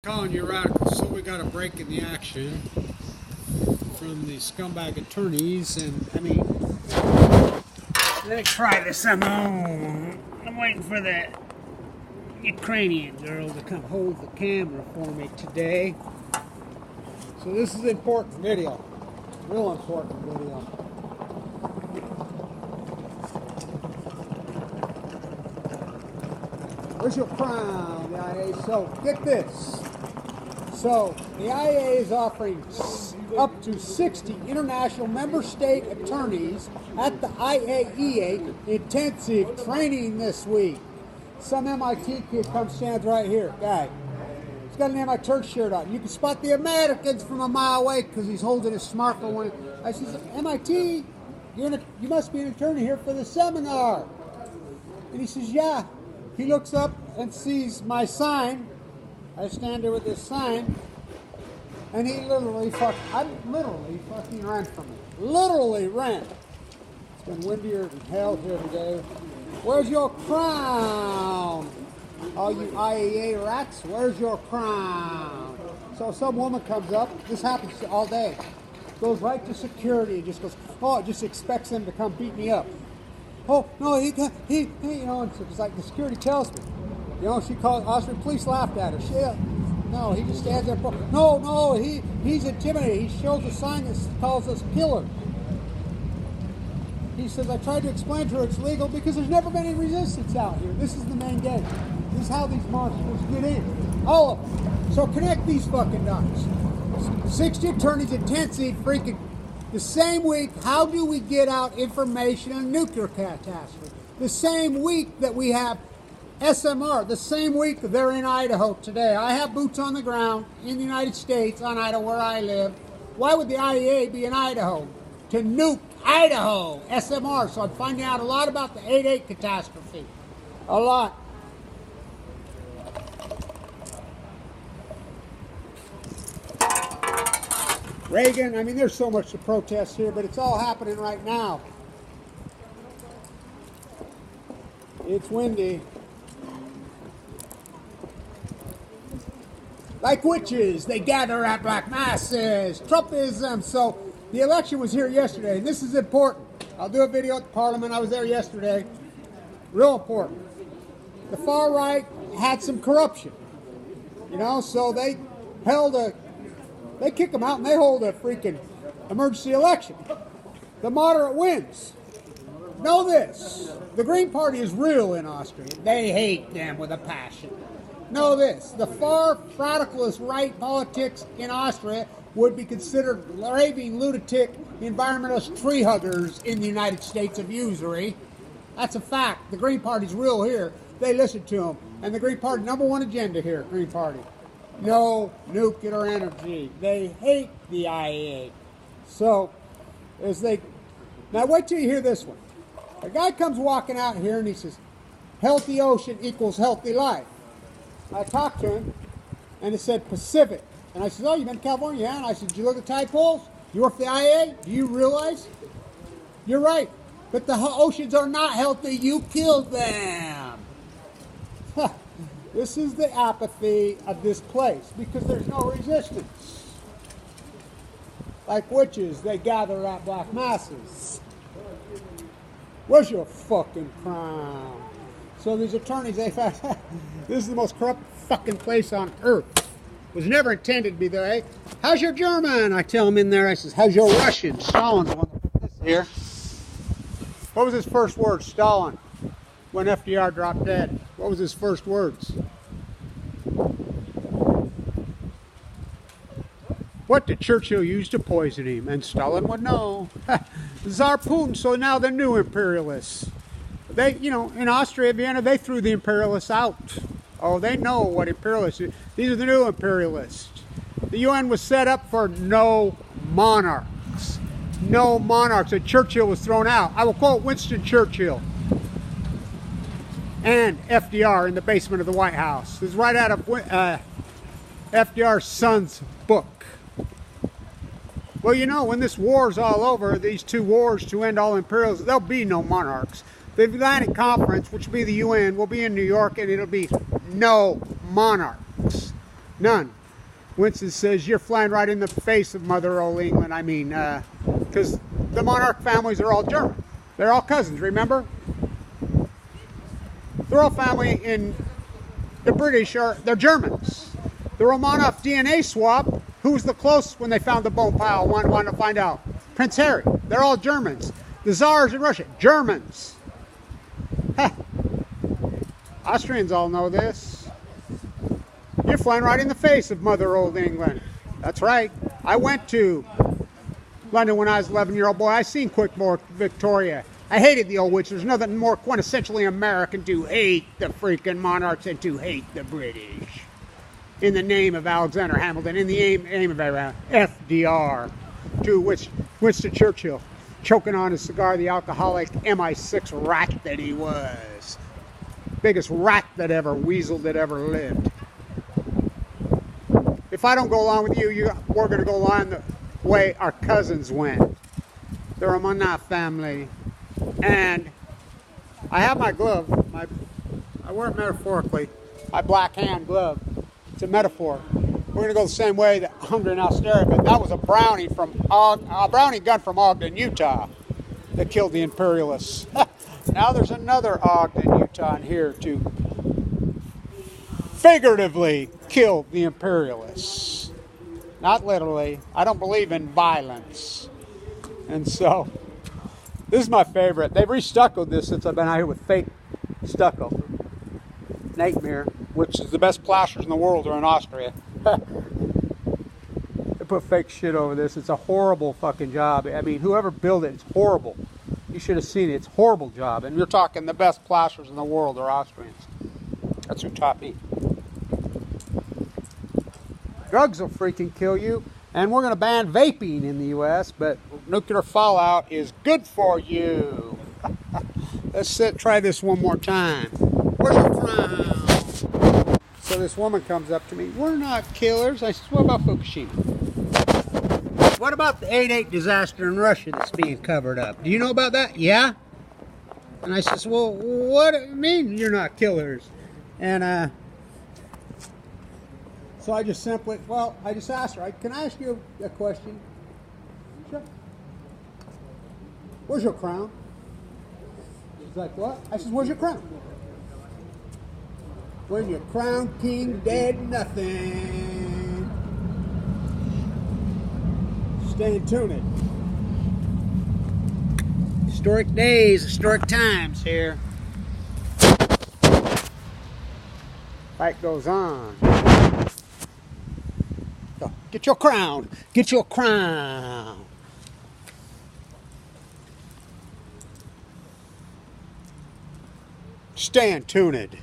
Calling you radical, so we got a break in the action from the scumbag attorneys, and I mean, let me try this on my own. I'm waiting for the Ukrainian girl to come hold the camera for me today. So this is an important video, real important video. Where's your crown, the IAEA? So get this. So the IAEA is offering up to 60 international member state attorneys at the IAEA intensive training this week. Some MIT kid comes, stands right here, guy. He's got an MIT shirt on. You can spot the Americans from a mile away because he's holding his smartphone. I says, MIT, you must be an attorney here for the seminar. And he says, yeah. He looks up and sees my sign. I stand there with this sign, and he literally fucking ran from me. Literally ran. It's been windier than hell here today. Where's your crown? All you IAEA rats, where's your crown? So some woman comes up. This happens all day. Goes right to security and just goes, oh, it just expects them to come beat me up. Oh, no, he, you know, it's like the security tells me. You know, she called, Austrian police laughed at her. No, he just stands there. No, he's intimidated. He shows a sign that calls us killer. He says, I tried to explain to her it's legal because there's never been any resistance out here. This is the main game. This is how these monsters get in. All of them. So connect these fucking dots. 60 attorneys intensive freaking the same week. How do we get out information on nuclear catastrophe? The same week that we have SMR, the same week they're in Idaho today. I have boots on the ground in the United States, on Idaho, where I live. Why would the IAEA be in Idaho? To nuke Idaho, SMR. So I'm finding out a lot about the 8/8 catastrophe. A lot. Reagan, I mean, there's so much to protest here, but it's all happening right now. It's windy. Like witches, they gather at black masses. Trumpism. So the election was here yesterday, and this is important. I'll do a video at the Parliament. I was there yesterday. Real important. The far right had some corruption. You know, so they kick them out and they hold a freaking emergency election. The moderate wins. Know this. The Green Party is real in Austria. They hate them with a passion. Know this. The far radicalist right politics in Austria would be considered raving lunatic environmentalist tree huggers in the United States of usury. That's a fact. The Green Party's real here. They listen to them. And the Green Party, number one agenda here, Green Party. No nuclear energy. They hate the IAEA. So, now wait till you hear this one. A guy comes walking out here and he says, healthy ocean equals healthy life. I talked to him and it said Pacific. And I said, oh, you been to California? Yeah. And I said, did you look at the tide pools? You work for the IAEA? Do you realize? You're right. But the oceans are not healthy. You killed them. This is the apathy of this place because there's no resistance. Like witches, they gather at black masses. Where's your fucking crown? So these attorneys, they found this is the most corrupt fucking place on earth. Was never intended to be there, eh? How's your German? I tell him in there, I says, how's your Russian? Stalin's the one that put this here. What was his first word, Stalin? When FDR dropped dead. What was his first words? What did Churchill use to poison him? And Stalin would know. Tsar Putin, so now they're new imperialists. They, you know, in Austria, Vienna, they threw the imperialists out. Oh, they know what imperialists are. These are the new imperialists. The UN was set up for no monarchs. No monarchs. And Churchill was thrown out. I will quote Winston Churchill and FDR in the basement of the White House. This is right out of FDR's son's book. Well, you know, when this war's all over, these two wars to end all imperialism, there'll be no monarchs. The Atlantic Conference, which will be the UN, will be in New York, and it'll be no monarchs. None. Winston says, you're flying right in the face of mother old England. I mean, because the monarch families are all German. They're all cousins, remember? They're all family in the British, they're Germans. The Romanov DNA swap, who was the closest when they found the bone pile, wanted to find out. Prince Harry. They're all Germans. The Tsars in Russia, Germans. Heh. Austrians all know this. You're flying right in the face of mother old England. That's right. I went to London when I was an 11-year-old boy. I seen Quickmore, Victoria. I hated the old witch. There's nothing more quintessentially American to hate the freaking monarchs and to hate the British. In the name of Alexander Hamilton, in the aim of FDR, to Winston Churchill, choking on his cigar, the alcoholic MI6 rat that he was. Biggest rat that ever weaseled that ever lived. If I don't go along with you, we're going to go along the way our cousins went. The Romanov family. And I have my glove. I wear it metaphorically. My black hand glove. It's a metaphor. We're going to go the same way that hunger and austerity. But that was a Brownie gun from Ogden, Utah, that killed the imperialists. Now there's another Ogden, Utah in here to figuratively kill the imperialists. Not literally. I don't believe in violence. And so, this is my favorite. They've restuccoed this since I've been out here with fake stucco. Nightmare, which is the best plasters in the world, are in Austria. They put fake shit over this. It's a horrible fucking job. I mean, whoever built it, it's horrible. You should have seen it. It's a horrible job. And you're talking the best plasters in the world are Austrians. That's who taught me. Drugs will freaking kill you. And we're going to ban vaping in the U.S., but nuclear fallout is good for you. Let's try this one more time. Where's your crown? So this woman comes up to me. We're not killers. I said, what about Fukushima? What about the 8/8 disaster in Russia that's being covered up? Do you know about that? Yeah? And I says, well, what do you mean you're not killers? And so I just simply, I just asked her, can I ask you a question? Sure. Where's your crown? She's like, what? I said, where's your crown? When your crown king dead, nothing. Stay tuned. Historic days, historic times here. Fight goes on. So, get your crown. Get your crown. Stay tuned.